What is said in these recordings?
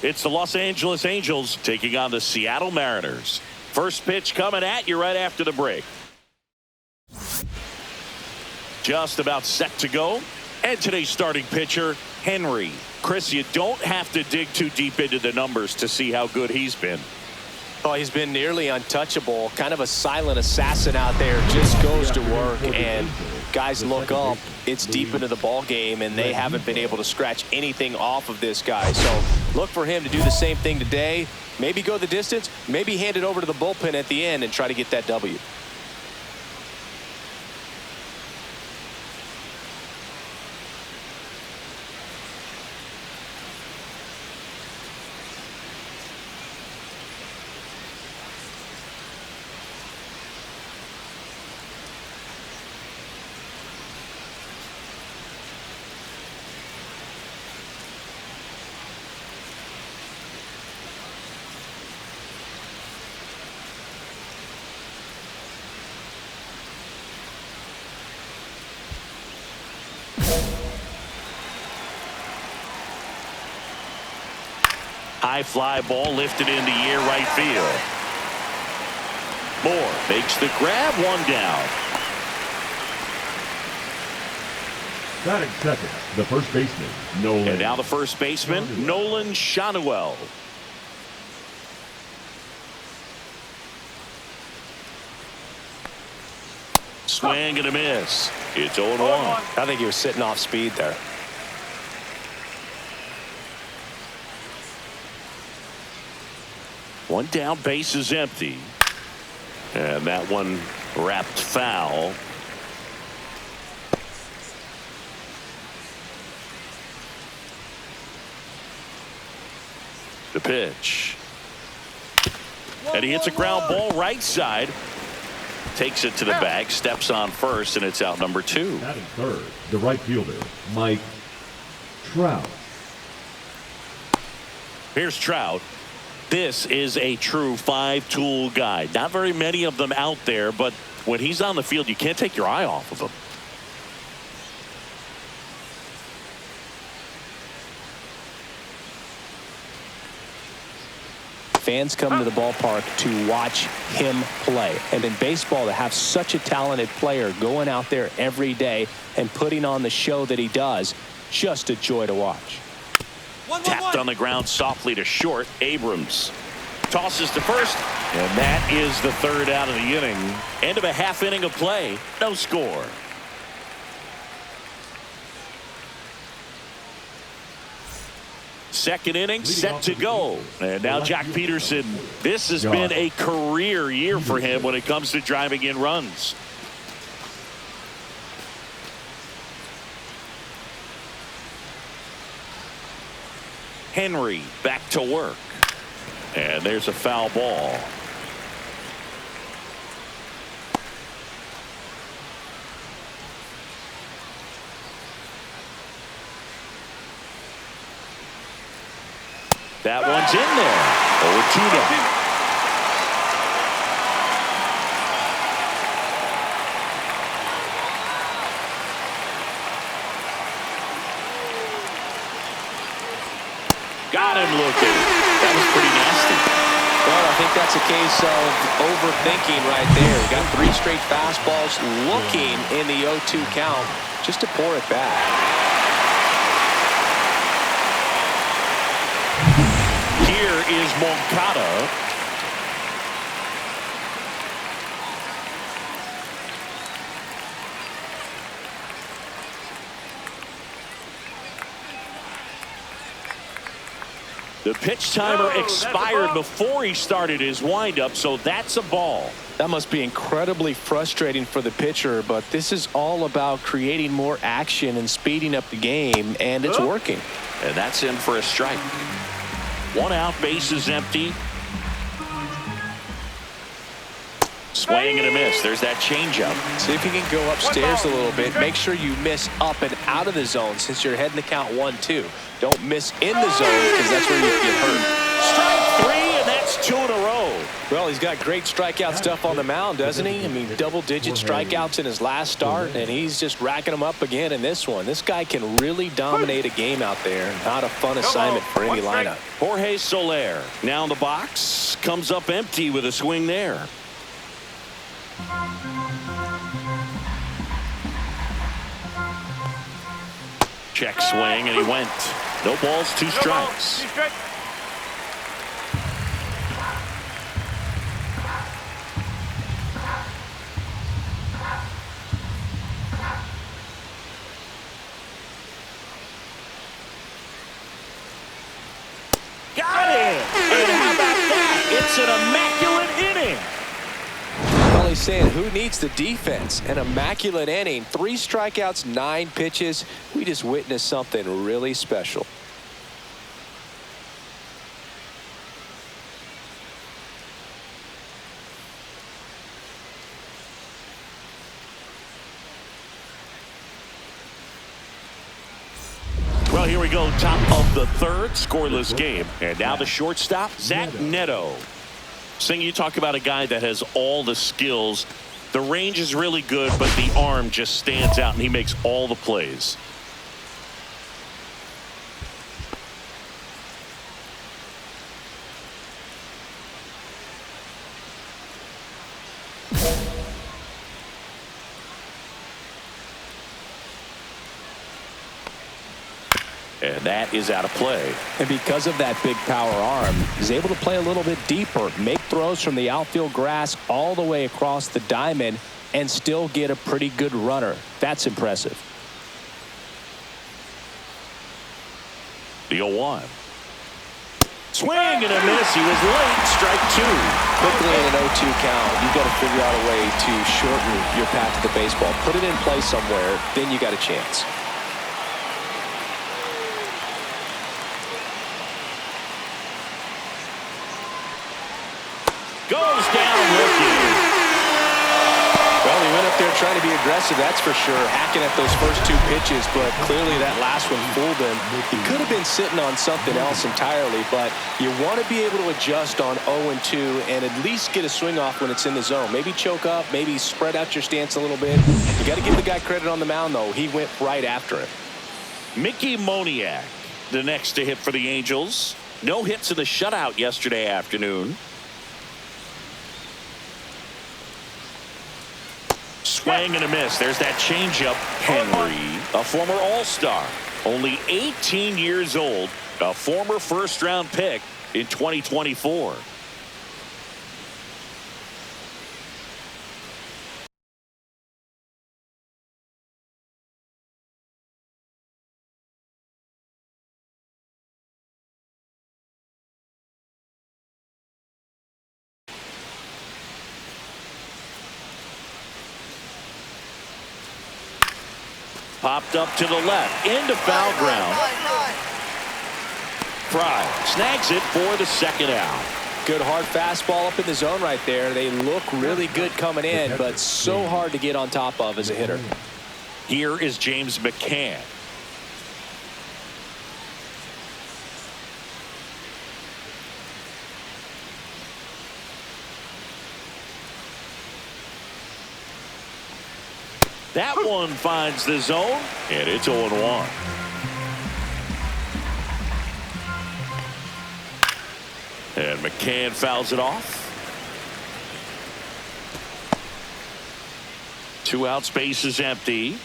It's the Los Angeles Angels taking on the Seattle Mariners. First pitch coming at you right after the break. Just about set to go. And today's starting pitcher, Henry. Chris, you don't have to dig too deep into the numbers to see how good he's been. Oh, he's been nearly untouchable. Kind of a silent assassin out there. Just goes to work, and guys look up. It's deep into the ball game, and they haven't been able to scratch anything off of this guy. So look for him to do the same thing today. Maybe go the distance. Maybe hand it over to the bullpen at the end and try to get that W. High fly ball lifted in the air right field. Moore makes the grab, one down. Batting second, the first baseman, Nolan. And now the first baseman, Nolan Shanuel. Swing and a miss. It's 0-1. I think he was sitting off speed there. One down, base is empty. And that one wrapped foul. The pitch. And he hits a ground ball right side. Takes it to the bag, steps on first, and it's out number 2. Batting third, the right fielder, Mike Trout. Here's Trout. This is a true 5-tool guy. Not very many of them out there, but when he's on the field, you can't take your eye off of him. Fans come to the ballpark to watch him play. And in baseball, to have such a talented player going out there every day and putting on the show that he does, just a joy to watch. Tapped on the ground softly to short. Abrams tosses to first, and that is the third out of the inning. End of a half inning of play. No score. Second inning set to go. And now Jack Peterson. This has been a career year for him when it comes to driving in runs. Henry back to work. And there's a foul ball. That one's in there. 0-2 now. Got him looking. That was pretty nasty. Well, I think that's a case of overthinking right there. Got 3 straight fastballs looking in the 0-2 count just to pour it back. Here is Moncada. The pitch timer expired before he started his windup, so that's a ball. That must be incredibly frustrating for the pitcher, but this is all about creating more action and speeding up the game, and it's working. And that's in for a strike. 1 out, base is empty. Swing and a miss. There's that changeup. See if you can go upstairs a little bit. Make sure you miss up and out of the zone since you're heading the count 1-2. Don't miss in the zone because that's where you get hurt. Strike 3, and that's 2 in a row. Well, he's got great strikeout stuff on the mound, doesn't he? I mean, double-digit strikeouts in his last start, and he's just racking them up again in this one. This guy can really dominate a game out there. Not a fun assignment for any lineup. Jorge Soler now in the box. Comes up empty with a swing there. Check swing, and he went. No balls, 2 strikes. Got it! And how about that? It's an immaculate inning. Well, he's saying, who needs the defense? An immaculate inning. 3 strikeouts, 9 pitches. We just witnessed something really special. Well, here we go. Top of the 3rd, scoreless game. And now the shortstop, Zach Neto. Sing, you talk about a guy that has all the skills. The range is really good, but the arm just stands out, and he makes all the plays. And that is out of play. And because of that big power arm, he's able to play a little bit deeper, make throws from the outfield grass all the way across the diamond, and still get a pretty good runner. That's impressive. The 0-1. Swing and a miss. He was late. Strike 2. Quickly in an 0-2 count, you've got to figure out a way to shorten your path to the baseball. Put it in play somewhere, then you got a chance. Goes down looking. Well, he went up there trying to be aggressive, that's for sure, hacking at those first 2 pitches, but clearly that last one fooled him. He could have been sitting on something else entirely, but you want to be able to adjust on 0-2 and at least get a swing off when it's in the zone. Maybe choke up, maybe spread out your stance a little bit. You got to give the guy credit on the mound, though. He went right after it. Mickey Moniak, the next to hit for the Angels. No hits in the shutout yesterday afternoon. Swing and a miss. There's that changeup. Henry, a former All-Star, only 18 years old, a former first-round pick in 2024. Popped up to the left, into foul ground. Fry snags it for the 2nd out. Good hard fastball up in the zone right there. They look really good coming in, but so hard to get on top of as a hitter. Here is James McCann. That one finds the zone, and it's 0-1. And McCann fouls it off. 2 out, space is empty.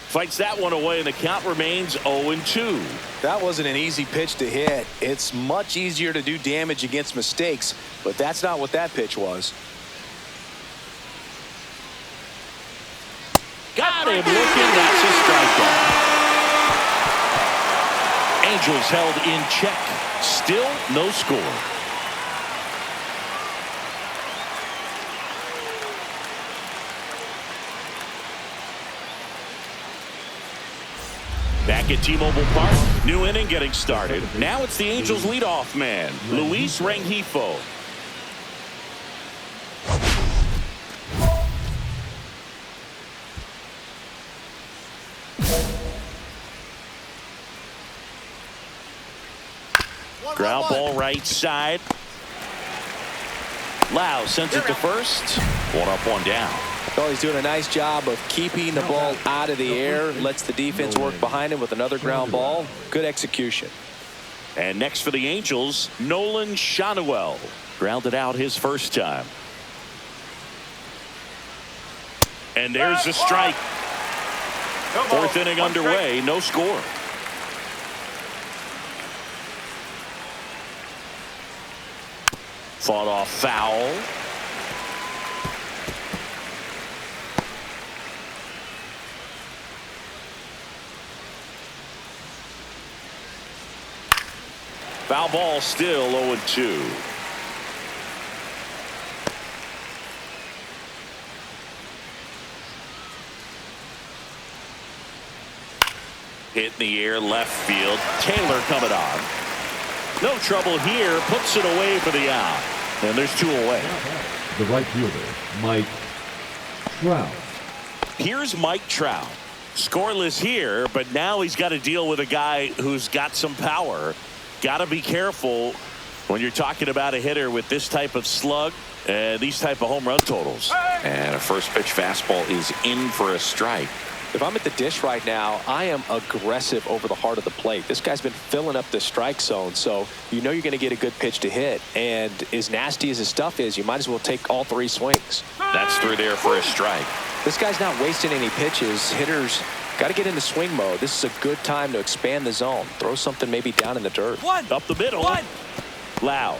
Fights that one away, and the count remains 0-2. That wasn't an easy pitch to hit. It's much easier to do damage against mistakes, but that's not what that pitch was. Got him looking. That's a strikeout. Angels held in check. Still no score. Back at T-Mobile Park, new inning getting started. Now it's the Angels leadoff man, Luis Rengifo. Ground ball right side. Lau sends it to first. One up, one down. Well, he's doing a nice job of keeping the ball out of the air. Lets the defense work behind him with another ground ball. Good execution. And next for the Angels, Nolan Shanuel. Grounded out his first time. And there's the strike. Fourth inning underway, no score. Fought off foul. Foul ball, still 0-2. Hit in the air, left field. Taylor coming on. No trouble here. Puts it away for the out. And there's two away. The right fielder, Mike Trout. Here's Mike Trout. Scoreless here, but now he's got to deal with a guy who's got some power. Got to be careful when you're talking about a hitter with this type of slug and these type of home run totals. And a first pitch fastball is in for a strike. If I'm at the dish right now, I am aggressive over the heart of the plate. This guy's been filling up the strike zone, so you know you're going to get a good pitch to hit. And as nasty as his stuff is, you might as well take all three swings. That's through there for a strike. This guy's not wasting any pitches. Hitters got to get into swing mode. This is a good time to expand the zone. Throw something maybe down in the dirt. Up the middle. Lau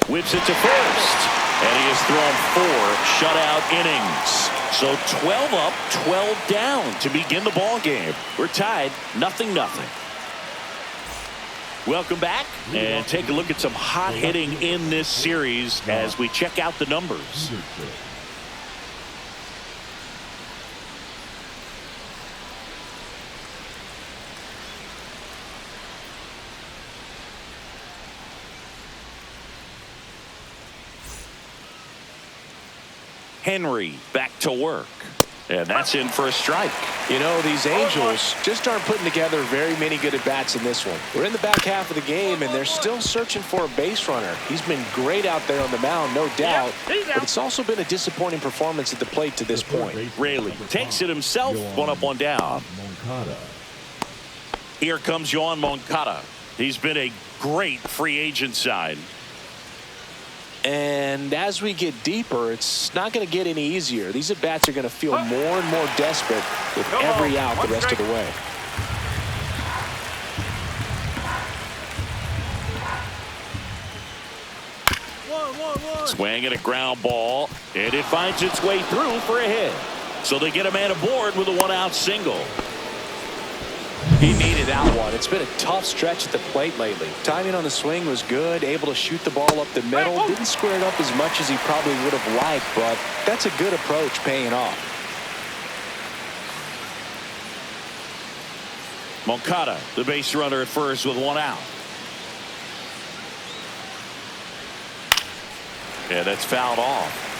whips it to first. And he has thrown 4 shutout innings. So 12 up, 12 down to begin the ball game. We're tied 0-0. Welcome back and take a look at some hot hitting in this series as we check out the numbers. Henry back to work. And that's in for a strike. You know, these Angels just aren't putting together very many good at-bats in this one. We're in the back half of the game, and they're still searching for a base runner. He's been great out there on the mound, no doubt, but it's also been a disappointing performance at the plate to this point. Raley takes it himself, 1 up, 1 down. Here comes Yohan Moncada. He's been a great free agent sign. And as we get deeper, it's not going to get any easier. These at-bats are going to feel more and more desperate with every out the rest of the way. Swing and a ground ball, and it finds its way through for a hit. So they get a man aboard with a 1-out single. He needed that one. It's been a tough stretch at the plate lately. Timing on the swing was good, able to shoot the ball up the middle. Didn't square it up as much as he probably would have liked, but that's a good approach paying off. Moncada, the base runner at first with 1 out. And that's fouled off.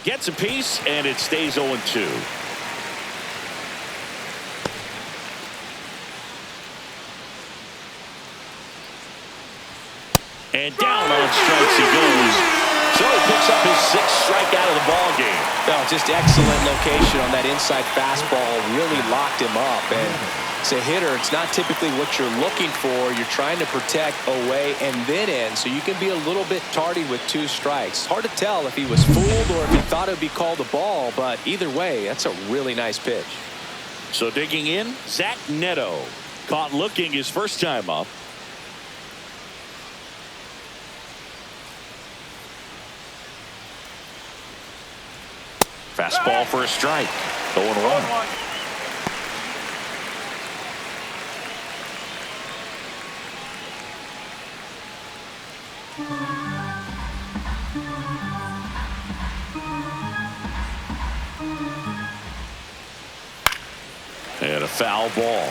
Gets a piece, and it stays 0-2. And down on strikes he goes. So he picks up his 6th strikeout of the ball game. Oh, just excellent location on that inside fastball. Really locked him up. And as a hitter, it's not typically what you're looking for. You're trying to protect away and then in, so you can be a little bit tardy with 2 strikes. Hard to tell if he was fooled or if he thought it would be called a ball, but either way, that's a really nice pitch. So digging in, Zach Neto. Caught looking his first time up. Fastball for a strike. 0-1. And a foul ball.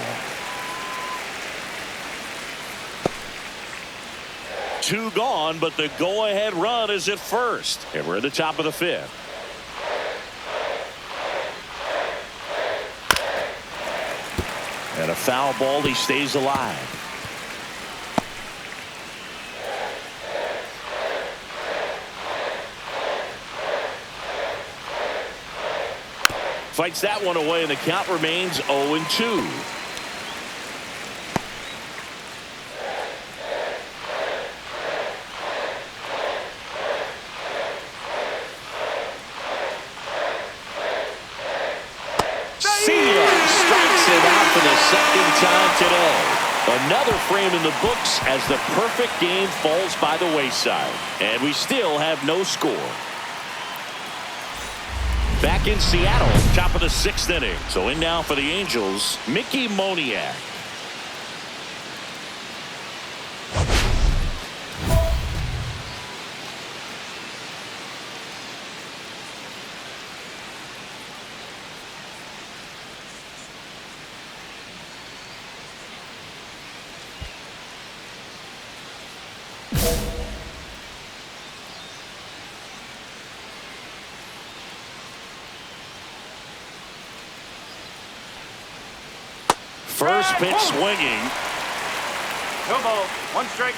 2 gone, but the go-ahead run is at first. And we're at the top of the 5th. And a foul ball. He stays alive. Fights that one away, and the count remains 0-2. For the second time today. Another frame in the books as the perfect game falls by the wayside. And we still have no score. Back in Seattle, top of the 6th inning. So in now for the Angels, Mickey Moniak. First pitch swinging. No ball. 1 strike.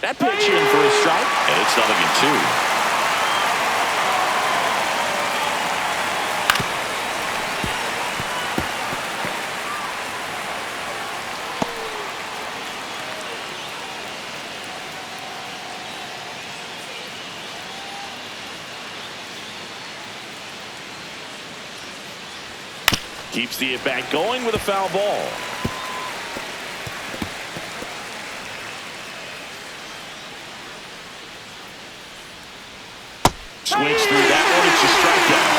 That pitch in for a strike. And it's 0-2. Keeps the at-bat going with a foul ball. Swings through that one. It's a strikeout.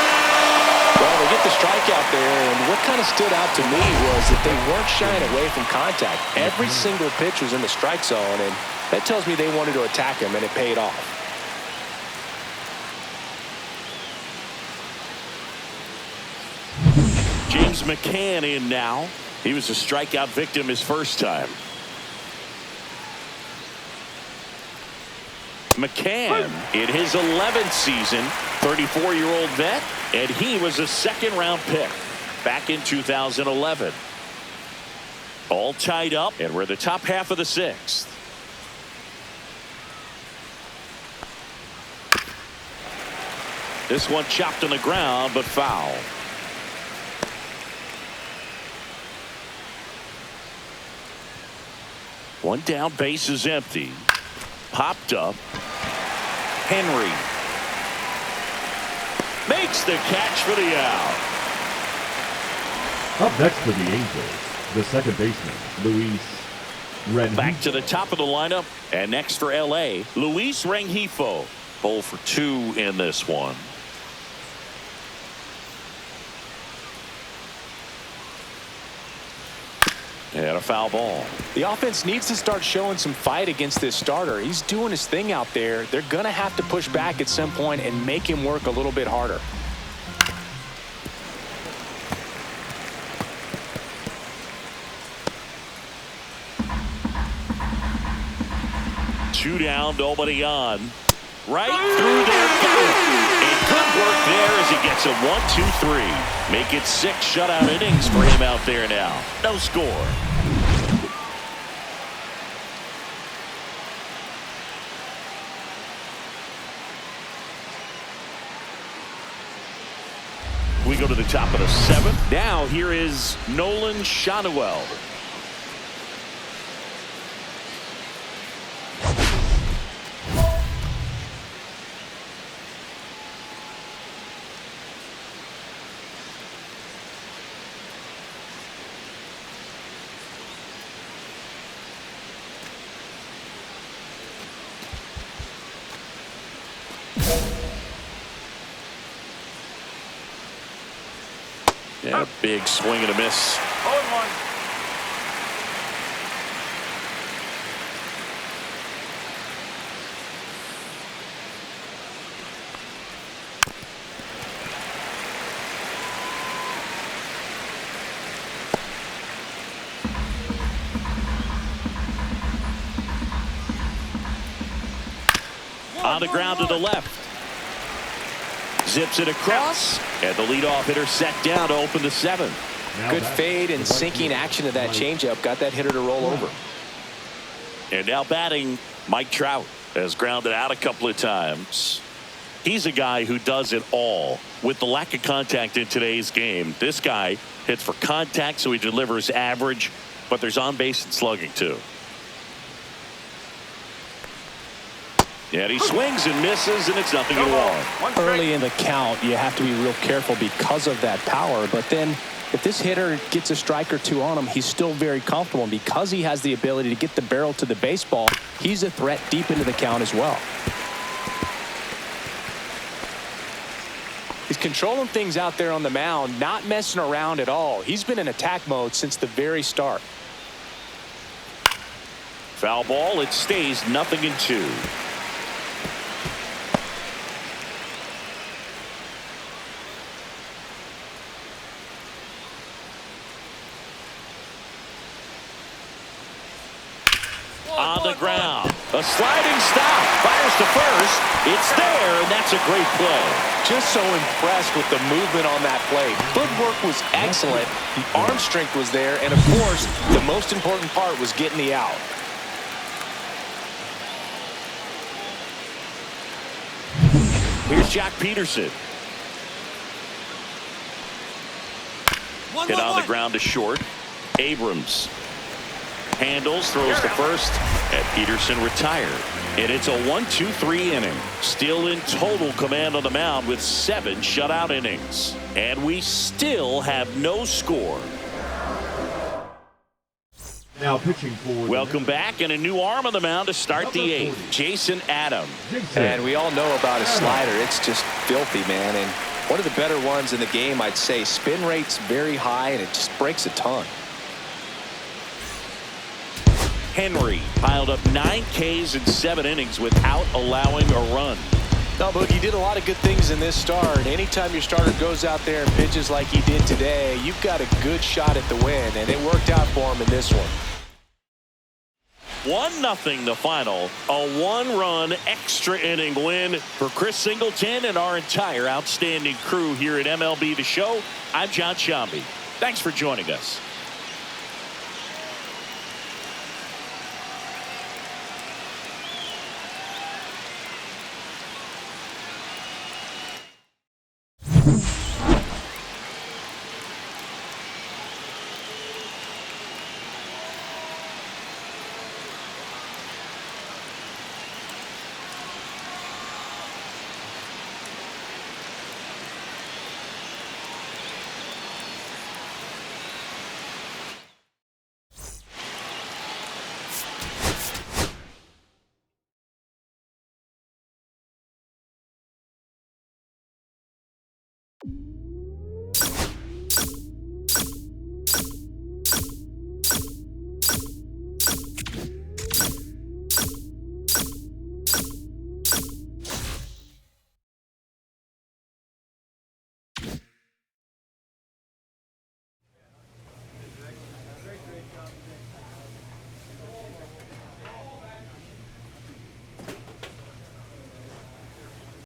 Well, they get the strikeout there, and what kind of stood out to me was that they weren't shying away from contact. Every single pitch was in the strike zone, and that tells me they wanted to attack him, and it paid off. James McCann in now. He was a strikeout victim his first time. McCann in his 11th season, 34-year-old vet, and he was a second-round pick back in 2011. All tied up, and we're the top half of the 6th. This one chopped on the ground, but foul. One down, base is empty. Popped up. Henry makes the catch for the out. Up next for the Angels, the second baseman, Luis Rengifo. Back to the top of the lineup, and next for L.A., Luis Rengifo. 0 for 2 in this one. And a foul ball. The offense needs to start showing some fight against this starter. He's doing his thing out there. They're going to have to push back at some point and make him work a little bit harder. Two down, nobody on. Right through there. And good work there as he gets a 1-2-3. Make it 6 shutout innings for him out there now. No score. We go to the top of the 7th. Now here is Nolan Shanuel. Yeah, a big swing and a miss. 0-1. On the ground to the left. Zips it across. And the leadoff hitter set down to open the 7th. Good fade and sinking action of that changeup. Got that hitter to roll over. And now batting, Mike Trout has grounded out a couple of times. He's a guy who does it all. With the lack of contact in today's game, this guy hits for contact, so he delivers average, but there's on base and slugging too. And he swings and misses, and it's nothing at all. Early in the count, you have to be real careful because of that power. But then if this hitter gets a strike or two on him, he's still very comfortable. And because he has the ability to get the barrel to the baseball, he's a threat deep into the count as well. He's controlling things out there on the mound, not messing around at all. He's been in attack mode since the very start. Foul ball. It stays 0-2. On the ground. A sliding stop. Fires to first. It's there, and that's a great play. Just so impressed with the movement on that play. Footwork was excellent. The arm strength was there. And, of course, the most important part was getting the out. Here's Jack Peterson. Hit on the ground to short. Abrams handles, throws to first, and Peterson retired. And it's a 1-2-3 inning. Still in total command on the mound with 7 shutout innings. And we still have no score. Now pitching for. Welcome back, and a new arm on the mound to start the 8th. Jason Adam. And we all know about his slider. It's just filthy, man. And one of the better ones in the game, I'd say. Spin rate's very high, and it just breaks a ton. Henry piled up 9 Ks in 7 innings without allowing a run. No, but he did a lot of good things in this start. Anytime your starter goes out there and pitches like he did today, you've got a good shot at the win, and it worked out for him in this one. 1-0 the final. A 1-run extra inning win for Chris Singleton and our entire outstanding crew here at MLB The Show. I'm John Shambi. Thanks for joining us.